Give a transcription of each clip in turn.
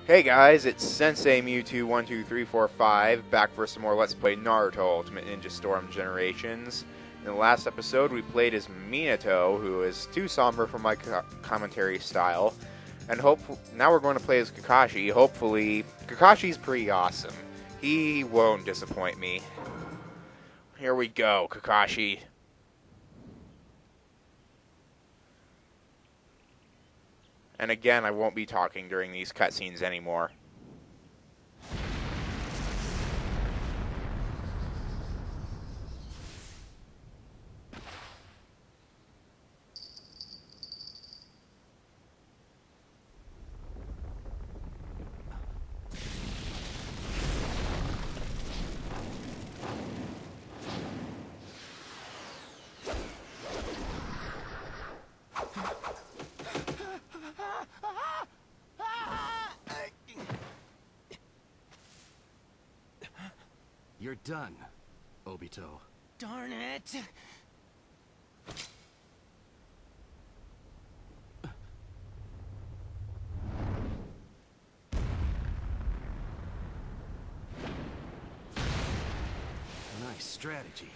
Hey guys, it's Sensei Mewtwo12345 back for some more Let's Play Naruto Ultimate Ninja Storm Generations. In the last episode, we played as Minato, who is too somber for my commentary style, and now we're going to play as Kakashi. Hopefully, Kakashi's pretty awesome. He won't disappoint me. Here we go, Kakashi. And again, I won't be talking during these cutscenes anymore. You're done, Obito. Darn it! Nice strategy.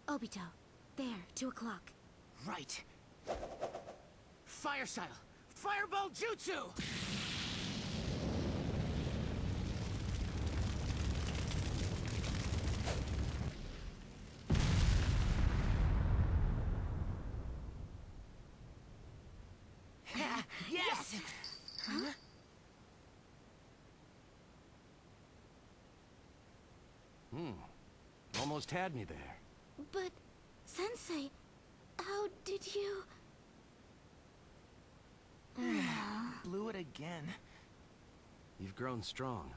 Obito, there, 2 o'clock. Right. Fire style! Fireball jutsu! Yes! Huh? Almost had me there. But, Sensei, how did you... Blew it again. You've grown strong,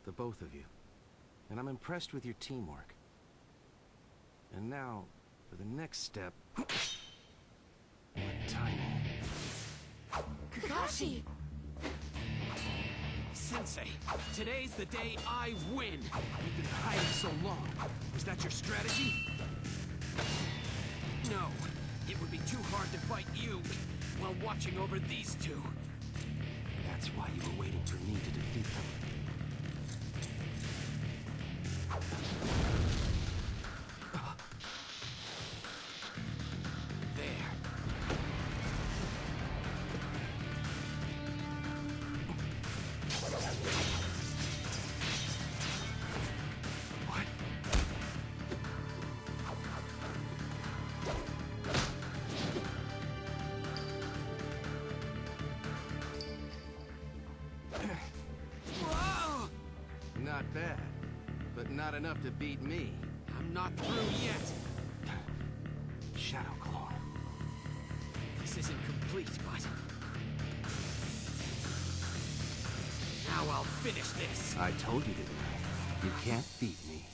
the both of you. And I'm impressed with your teamwork. And now, for the next step... What timing. Kakashi! Sensei, today's the day I win! You've been hiding so long. Was that your strategy? No. It would be too hard to fight you while watching over these two. That's why you were waiting for me to defeat them. Not bad, but not enough to beat me. I'm not through yet. Shadow Clone. This isn't complete, but... now I'll finish this. I told you, didn't I? You can't beat me.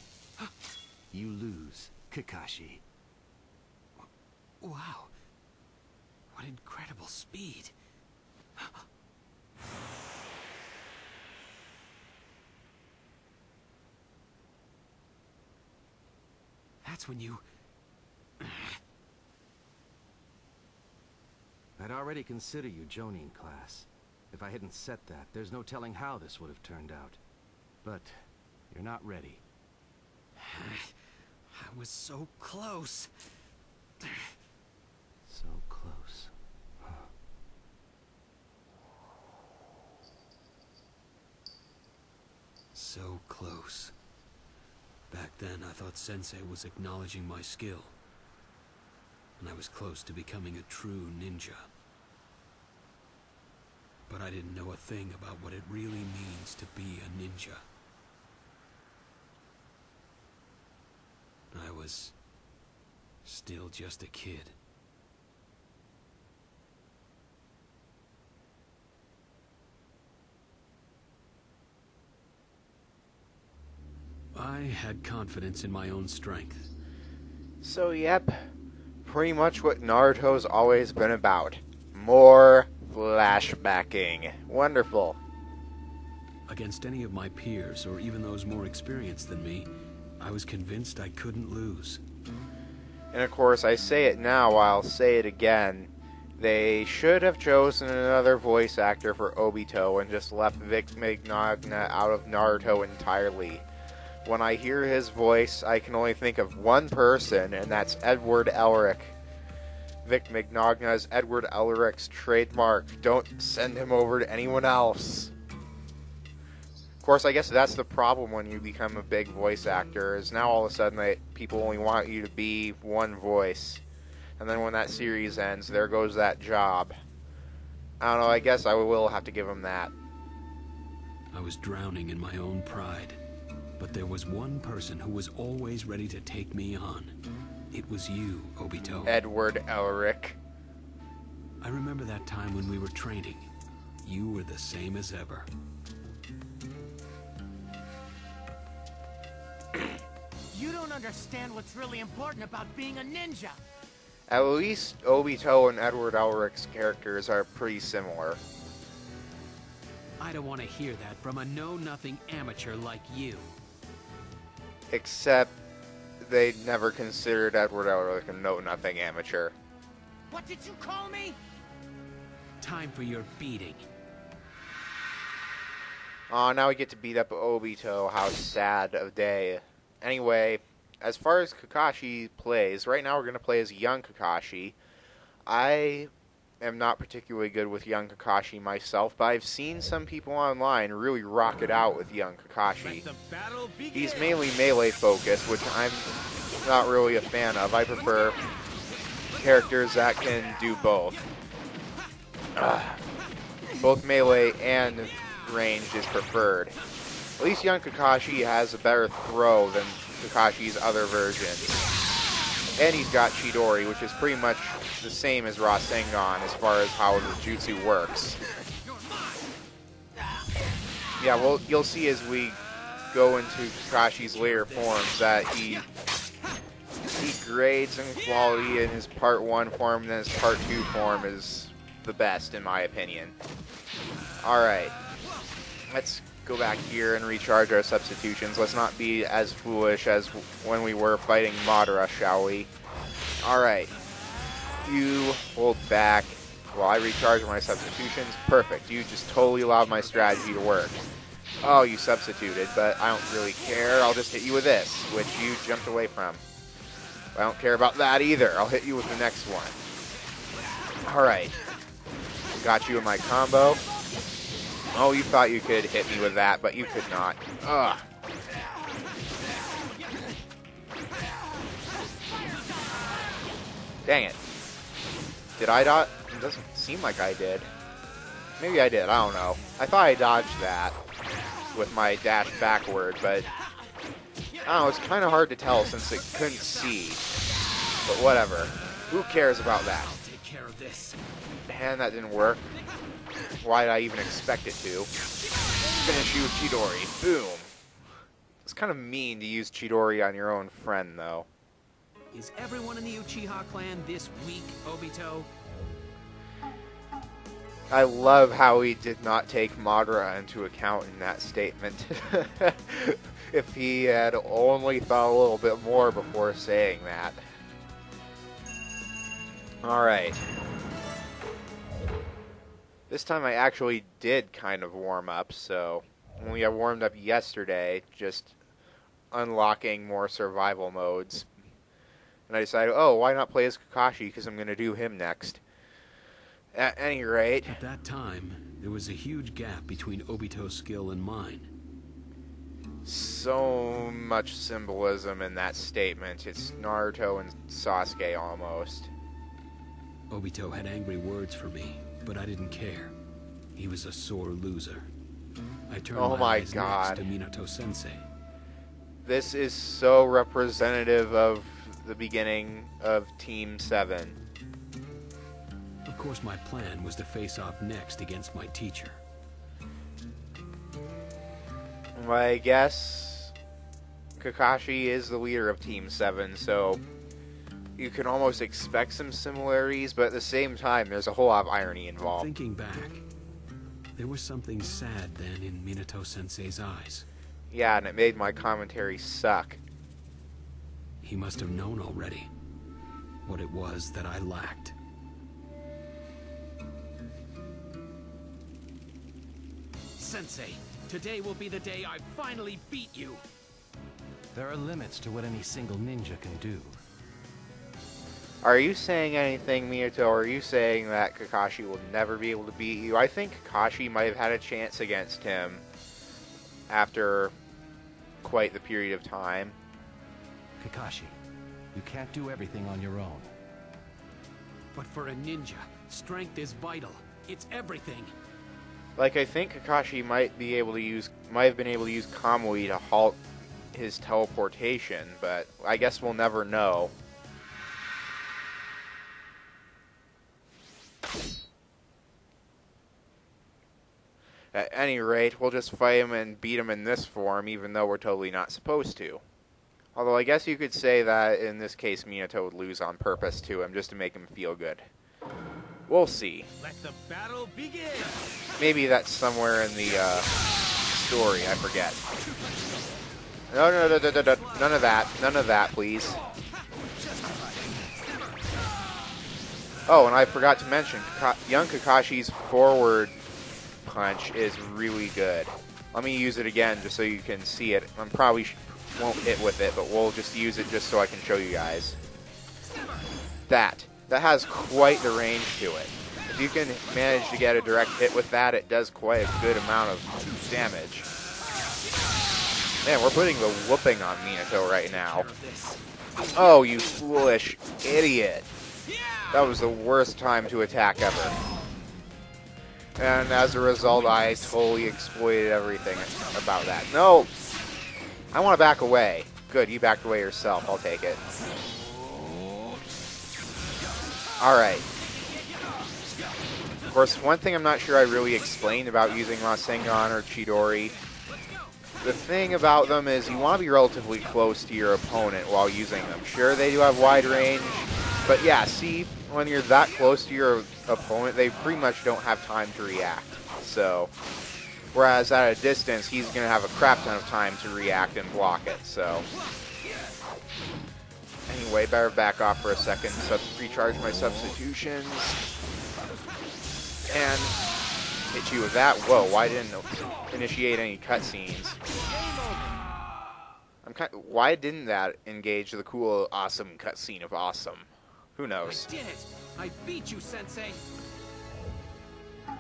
You lose, Kakashi. Wow. What incredible speed. That's when you... I'd already consider you Jonin class. If I hadn't set that, there's no telling how this would have turned out. But you're not ready. I was so close. So close. Huh. So close. Back then, I thought Sensei was acknowledging my skill. And I was close to becoming a true ninja. But I didn't know a thing about what it really means to be a ninja. I was still just a kid. I had confidence in my own strength. So yep, pretty much what Naruto's always been about. More flashbacking. Wonderful. Against any of my peers, or even those more experienced than me, I was convinced I couldn't lose. And of course, I say it now, I'll say it again. They should have chosen another voice actor for Obito and just left Vic Mignogna out of Naruto entirely. When I hear his voice, I can only think of one person, and that's Edward Elric. Vic Mignogna is Edward Elric's trademark. Don't send him over to anyone else. Of course, I guess that's the problem when you become a big voice actor, is now all of a sudden people only want you to be one voice. And then when that series ends, there goes that job. I don't know, I guess I will have to give him that. I was drowning in my own pride. But there was one person who was always ready to take me on. It was you, Obito. Edward Elric. I remember that time when we were training. You were the same as ever. You don't understand what's really important about being a ninja. At least Obito and Edward Elric's characters are pretty similar. I don't want to hear that from a know-nothing amateur like you. Except they never considered Edward Elric a know-nothing amateur. What did you call me? Time for your beating. Aw, now we get to beat up Obito. How sad a day. Anyway, as far as Kakashi plays, right now we're going to play as young Kakashi. I am not particularly good with young Kakashi myself, but I've seen some people online really rock it out with young Kakashi. He's mainly melee focused, which I'm not really a fan of. I prefer characters that can do both. Both melee and ranged is preferred. At least young Kakashi has a better throw than Kakashi's other versions. And he's got Chidori, which is pretty much the same as Rasengan as far as how the jutsu works. Yeah, well, you'll see as we go into Kakashi's later forms that he grades in quality in his Part 1 form, and then his Part 2 form is the best, in my opinion. Alright, let's go back here and recharge our substitutions. Let's not be as foolish as when we were fighting Madara, shall we? Alright, you hold back while I recharge my substitutions. Perfect, you just totally allowed my strategy to work. Oh, you substituted, but I don't really care. I'll just hit you with this, which you jumped away from. I don't care about that either. I'll hit you with the next one. Alright. Got you in my combo. Oh, you thought you could hit me with that, but you could not. Ugh. Dang it. Did I dodge? It doesn't seem like I did. Maybe I did, I don't know. I thought I dodged that with my dash backward, but I don't know, it's kind of hard to tell since it couldn't see. But whatever. Who cares about that? I'll take care of this. And that didn't work. Why did I even expect it to? Finish you with Chidori. Boom. It's kind of mean to use Chidori on your own friend, though. Is everyone in the Uchiha clan this weak, Obito? I love how he did not take Madara into account in that statement. If he had only thought a little bit more before saying that. Alright. This time I actually did kind of warm up, so only I warmed up yesterday, just unlocking more survival modes. And I decided, oh, why not play as Kakashi, because I'm going to do him next. At any rate... At that time, there was a huge gap between Obito's skill and mine. So much symbolism in that statement. It's Naruto and Sasuke almost. Obito had angry words for me, but I didn't care. He was a sore loser. I turned Oh my eyes God. next to Minato-sensei. This is so representative of the beginning of Team 7. Of course, my plan was to face off next against my teacher. Well, I guess Kakashi is the leader of Team 7, so you can almost expect some similarities, but at the same time, there's a whole lot of irony involved. Thinking back, there was something sad then in Minato-sensei's eyes. Yeah, and it made my commentary suck. He must have known already what it was that I lacked. Sensei. Today will be the day I finally beat you. There are limits to what any single ninja can do. Are you saying anything, Minato, or are you saying that Kakashi will never be able to beat you? I think Kakashi might have had a chance against him after quite the period of time. Kakashi, you can't do everything on your own. But for a ninja, strength is vital. It's everything. Like, I think Kakashi might have been able to use Kamui to halt his teleportation, but I guess we'll never know. At any rate, we'll just fight him and beat him in this form, even though we're totally not supposed to. Although I guess you could say that in this case Minato would lose on purpose to him, just to make him feel good. We'll see. Let the battle begin! Maybe that's somewhere in the story, I forget. No, none of that. None of that, please. Oh, and I forgot to mention, young Kakashi's forward punch is really good. Let me use it again just so you can see it. I probably won't hit with it, but we'll just use it just so I can show you guys. That has quite the range to it. If you can manage to get a direct hit with that, it does quite a good amount of damage. Man, we're putting the whooping on Minato right now. Oh, you foolish idiot. That was the worst time to attack ever. And as a result, I totally exploited everything about that. No! I want to back away. Good, you backed away yourself. I'll take it. Alright. Of course, one thing I'm not sure I really explained about using Rasengan or Chidori. The thing about them is you want to be relatively close to your opponent while using them. Sure, they do have wide range, but yeah, see, when you're that close to your opponent, they pretty much don't have time to react. So, whereas at a distance, he's going to have a crap ton of time to react and block it, so. Anyway, better back off for a second, recharge my substitutions, and hit you with that. Whoa, why didn't it initiate any cutscenes? Why didn't that engage the cool, awesome cutscene of awesome? Who knows? I did it! I beat you, Sensei!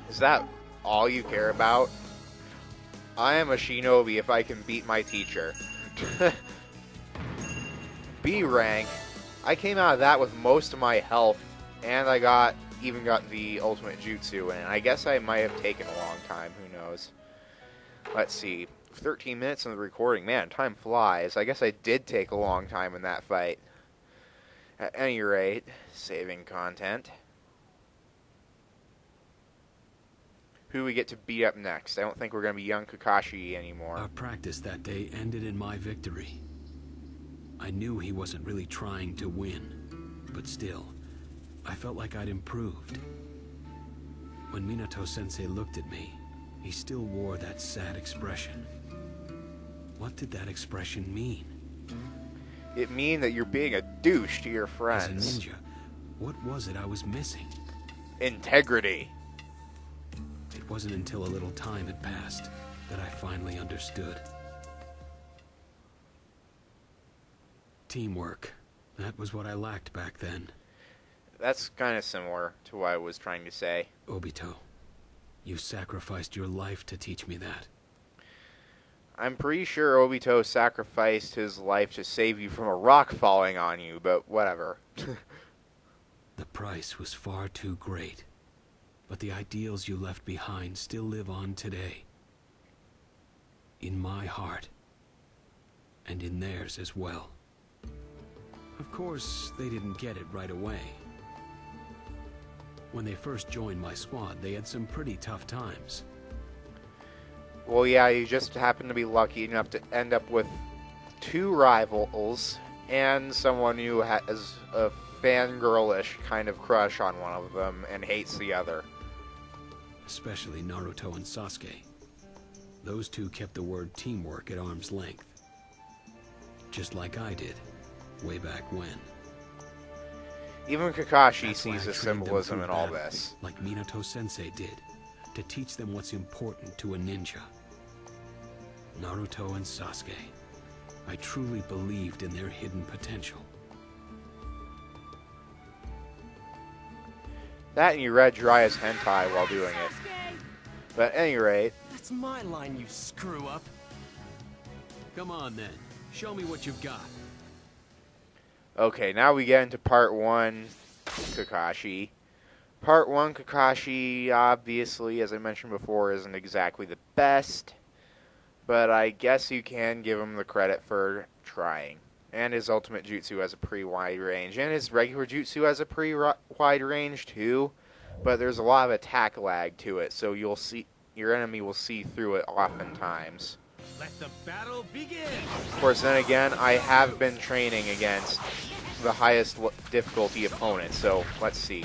Is that all you care about? I am a shinobi if I can beat my teacher. B rank. I came out of that with most of my health, and I even got the ultimate jutsu, and I guess I might have taken a long time. Who knows? Let's see. 13 minutes in the recording. Man, time flies. I guess I did take a long time in that fight. At any rate, saving content. Who we get to beat up next? I don't think we're going to be young Kakashi anymore. Our practice that day ended in my victory. I knew he wasn't really trying to win, but still, I felt like I'd improved. When Minato-sensei looked at me, he still wore that sad expression. What did that expression mean? It means that you're being a douche to your friends. As a ninja, what was it I was missing? Integrity. It wasn't until a little time had passed that I finally understood. Teamwork. That was what I lacked back then. That's kind of similar to what I was trying to say. Obito, you sacrificed your life to teach me that. I'm pretty sure Obito sacrificed his life to save you from a rock falling on you, but whatever. The price was far too great, but the ideals you left behind still live on today. In my heart, and in theirs as well. Of course, they didn't get it right away. When they first joined my squad, they had some pretty tough times. Well, yeah, you just happened to be lucky enough to end up with 2 rivals and someone who has a fangirlish kind of crush on one of them and hates the other. Especially Naruto and Sasuke. Those two kept the word teamwork at arm's length. Just like I did, way back when. Even Kakashi That's why sees I the trained them symbolism through in all battle, this. like Minato-sensei did. to teach them what's important to a ninja. Naruto and Sasuke. I truly believed in their hidden potential. That and you read Jiraiya's hentai while doing it. But at any rate... That's my line, you screw up. Come on then, show me what you've got. Okay, now we get into part 1, Kakashi. Part 1, Kakashi, obviously, as I mentioned before, isn't exactly the best. But I guess you can give him the credit for trying. And his ultimate jutsu has a pretty wide range. And his regular jutsu has a pretty wide range too. But there's a lot of attack lag to it. So you'll see, your enemy will see through it oftentimes. Let the battle begin. Of course, then again, I have been training against the highest difficulty opponents. So let's see.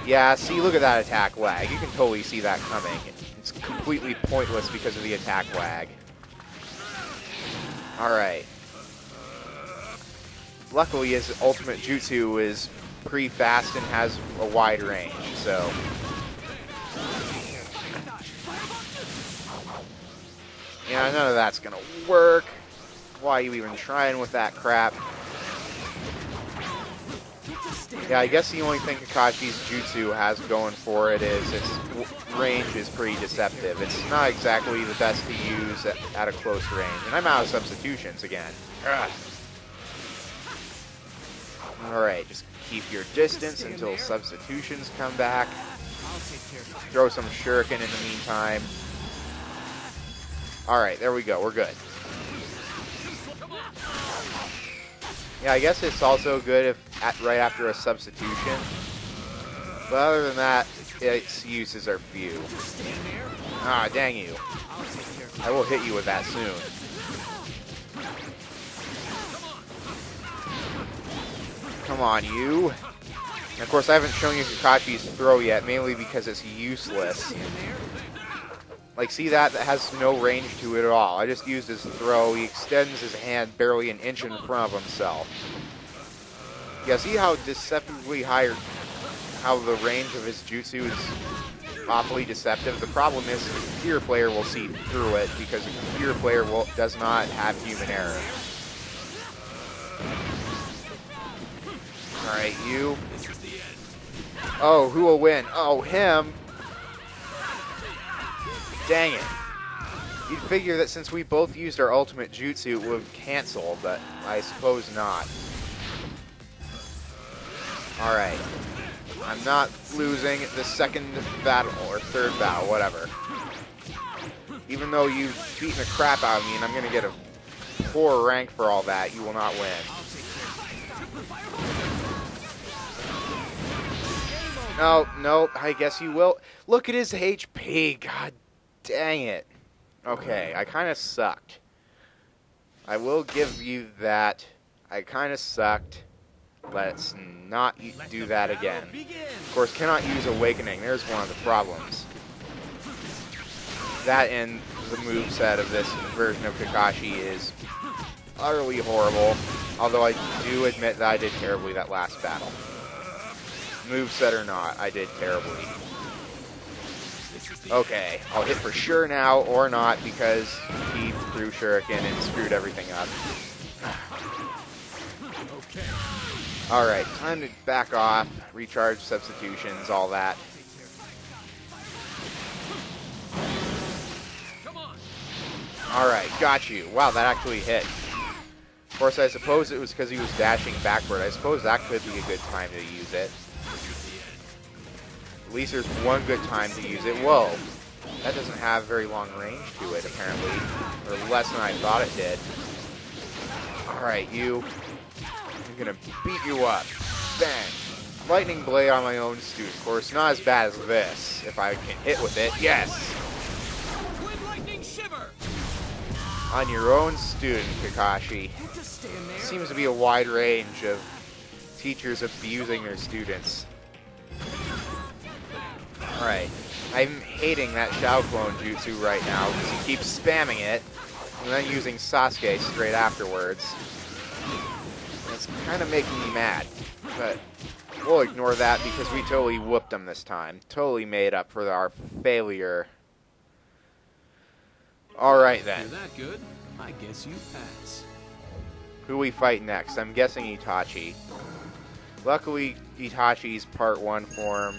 Yeah, see, look at that attack lag. You can totally see that coming. It's completely pointless because of the attack lag. Alright. Luckily, his ultimate jutsu is pretty fast and has a wide range, so... Yeah, none of that's gonna work. Why are you even trying with that crap? Yeah, I guess the only thing Kakashi's jutsu has going for it is its range is pretty deceptive. It's not exactly the best to use at a close range. And I'm out of substitutions again. Ugh. Alright, just keep your distance until substitutions come back. Throw some shuriken in the meantime. Alright, there we go. We're good. Yeah, I guess it's also good if right after a substitution. But other than that, its uses are few. Ah, dang you. I will hit you with that soon. Come on, you. And of course, I haven't shown you Kakashi's throw yet, mainly because it's useless. Like, see that? That has no range to it at all. I just used his throw. He extends his hand barely an inch in front of himself. Yeah, see how deceptively high, how the range of his jutsu is awfully deceptive? The problem is the computer player will see through it because the computer player does not have human error. Alright, you. Oh, who will win? Oh, him. Dang it. You'd figure that since we both used our ultimate jutsu, it would have canceled, but I suppose not. Alright. I'm not losing the second battle, or third battle, whatever. Even though you've beaten the crap out of me and I'm going to get a poor rank for all that, you will not win. No, no, I guess you will. Look at his HP, god dang it. Okay, I kind of sucked. I will give you that. I kind of sucked. Let's not do that again. Of course, cannot use Awakening. There's one of the problems. That and the moveset of this version of Kakashi is utterly horrible. Although I do admit that I did terribly that last battle. Moveset or not, I did terribly. Okay, I'll hit for sure now, or not, because he threw Shuriken and screwed everything up. Alright, time to back off, recharge substitutions, all that. Alright, got you. Wow, that actually hit. Of course, I suppose it was because he was dashing backward. I suppose that could be a good time to use it. At least there's one good time to use it. Whoa. That doesn't have very long range to it, apparently. Or less than I thought it did. Alright, you. I'm gonna beat you up. Bang. Lightning Blade on my own student. Of course, not as bad as this. If I can hit with it. Yes! On your own student, Kakashi. Seems to be a wide range of teachers abusing their students. Alright, I'm hating that Shao Clone Jutsu right now because he keeps spamming it and then using Sasuke straight afterwards. It's kind of making me mad, but we'll ignore that because we totally whooped them this time. Totally made up for our failure. Alright then. You're that good? I guess you pass. Who we fight next? I'm guessing Itachi. Luckily, Itachi's Part 1 form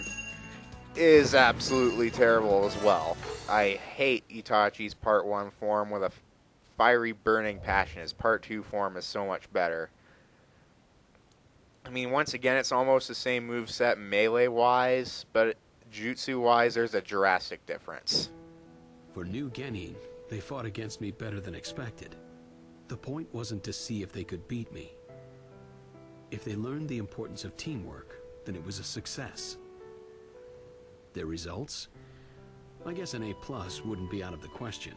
is absolutely terrible as well. I hate Itachi's Part 1 form with a fiery burning passion. His Part 2 form is so much better. I mean, once again, it's almost the same moveset melee-wise, but jutsu-wise, there's a drastic difference. For New Genin, they fought against me better than expected. The point wasn't to see if they could beat me. If they learned the importance of teamwork, then it was a success. Their results? I guess an A+ wouldn't be out of the question.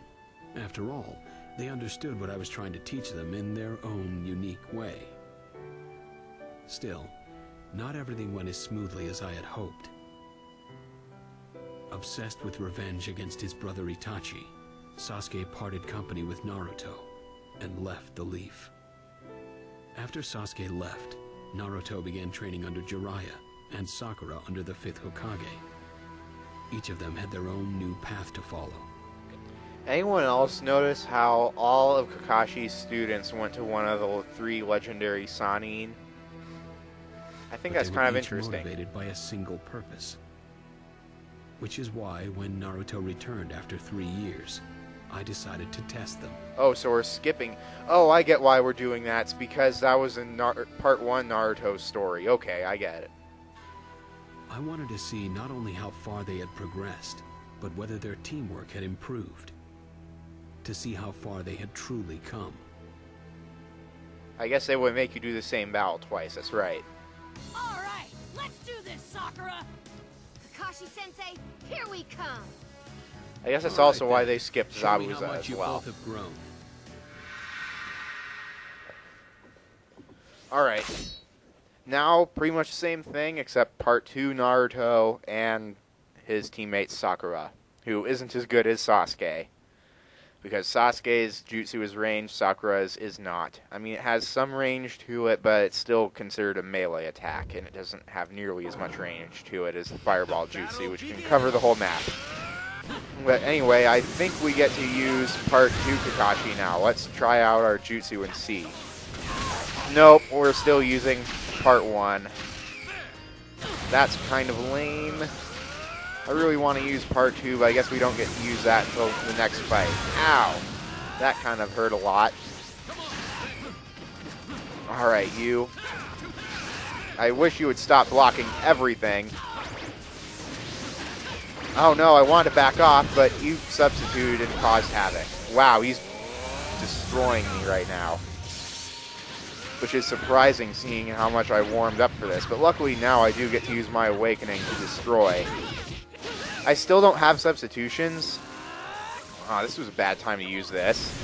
After all, they understood what I was trying to teach them in their own unique way. Still, not everything went as smoothly as I had hoped. Obsessed with revenge against his brother Itachi, Sasuke parted company with Naruto and left the Leaf. After Sasuke left, Naruto began training under Jiraiya and Sakura under the 5th Hokage. Each of them had their own new path to follow. Anyone else notice how all of Kakashi's students went to one of the 3 legendary Sannin? I think But that's they kind of were each interesting. motivated by a single purpose. Which is why, when Naruto returned after 3 years, I decided to test them. Oh, so we're skipping. Oh, I get why we're doing that. It's because that was in Part 1 Naruto's story. Okay, I get it. I wanted to see not only how far they had progressed, but whether their teamwork had improved. To see how far they had truly come. I guess they would make you do the same battle twice. That's right. All right, let's do this, Sakura. Kakashi-sensei, here we come. I guess that's All also right, why then. they skipped Show me Zabuza how much as you well. both have grown. Alright. Now, pretty much the same thing, except Part 2 Naruto and his teammate Sakura, who isn't as good as Sasuke. Because Sasuke's jutsu is ranged, Sakura's is not. I mean, it has some range to it, but it's still considered a melee attack, and it doesn't have nearly as much range to it as the Fireball jutsu, which can cover the whole map. But anyway, I think we get to use Part 2 Kakashi now. Let's try out our jutsu and see. Nope, we're still using Part 1. That's kind of lame. I really want to use Part 2, but I guess we don't get to use that until the next fight. Ow! That kind of hurt a lot. Alright, you. I wish you would stop blocking everything. Oh no, I wanted to back off, but you substituted and caused havoc. Wow, he's destroying me right now. Which is surprising, seeing how much I warmed up for this. But luckily now I do get to use my Awakening to destroy. I still don't have substitutions. Oh, this was a bad time to use this.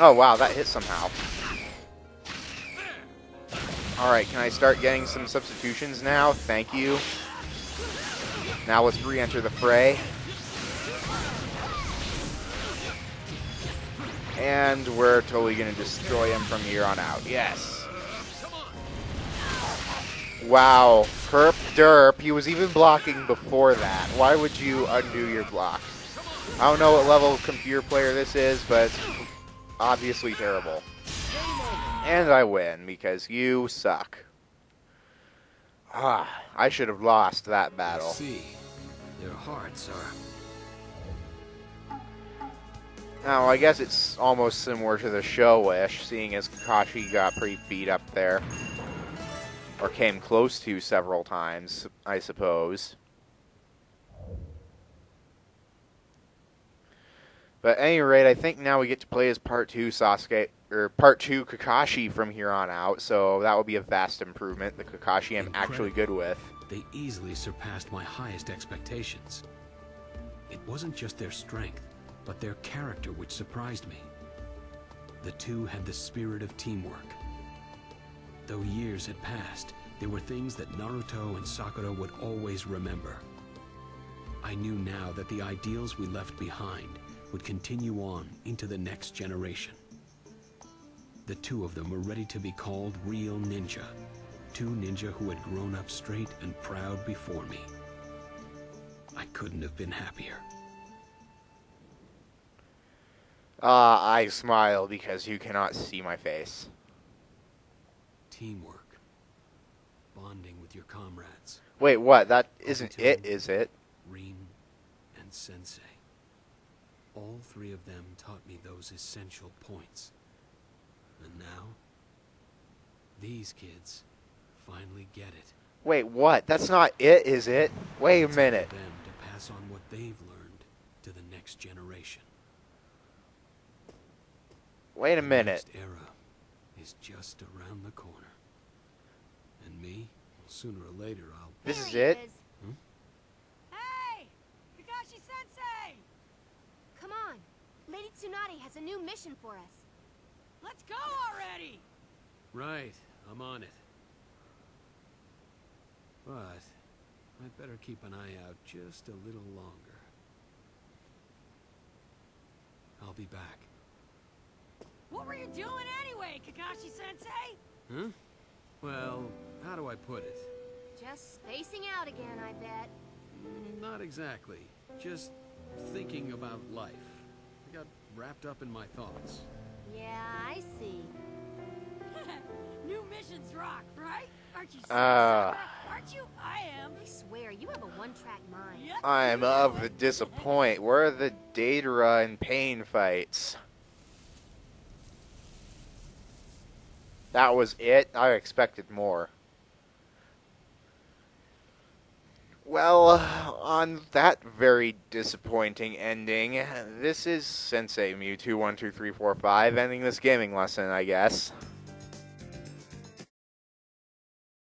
Oh wow, that hit somehow. Alright, can I start getting some substitutions now? Thank you. Now let's re-enter the fray. And we're totally going to destroy him from here on out. Yes. Wow. Herp derp. He was even blocking before that. Why would you undo your block? I don't know what level of computer player this is, but it's obviously terrible. And I win because you suck. Ah, I should have lost that battle. I see. Their hearts are... Now, I guess it's almost similar to the show-ish, seeing as Kakashi got pretty beat up there. Or came close to several times, I suppose. But at any rate, I think now we get to play as Part 2 Sasuke, or Part 2 Kakashi from here on out, so that will be a vast improvement. The Kakashi I'm actually good with. They easily surpassed my highest expectations. It wasn't just their strength, but their character which surprised me. The two had the spirit of teamwork. Though years had passed, there were things that Naruto and Sakura would always remember. I knew now that the ideals we left behind would continue on into the next generation. The two of them were ready to be called real ninja, two ninja who had grown up straight and proud before me. I couldn't have been happier. I smile because you cannot see my face. Teamwork. Bonding with your comrades. Wait, what? That isn't it, is it? Rin and Sensei. All three of them taught me those essential points. And now, these kids finally get it. Wait, what? That's not it, is it? Wait a It's minute. up to them to pass on what they've learned to the next generation. Wait a The minute. next era is just around the corner. And me, sooner or later, I'll... This There is he it? Hmm? Hey! Kakashi Sensei! Come on. Lady Tsunade has a new mission for us. Let's go already! Right, I'm on it. But I'd better keep an eye out just a little longer. I'll be back. What were you doing anyway, Kakashi Sensei? Huh? Well, how do I put it? Just spacing out again, I bet. Not exactly. Just thinking about life. I got wrapped up in my thoughts. Yeah, I see. New missions rock, right? Aren't you so Ah. Aren't you? I am. I swear, you have a one-track mind. Yep, I'm you know of the it. disappoint. Where are the Datara and Pain fights? That was it? I expected more. Well, on that very disappointing ending, this is Sensei Mewtwo 12345 ending this gaming lesson, I guess.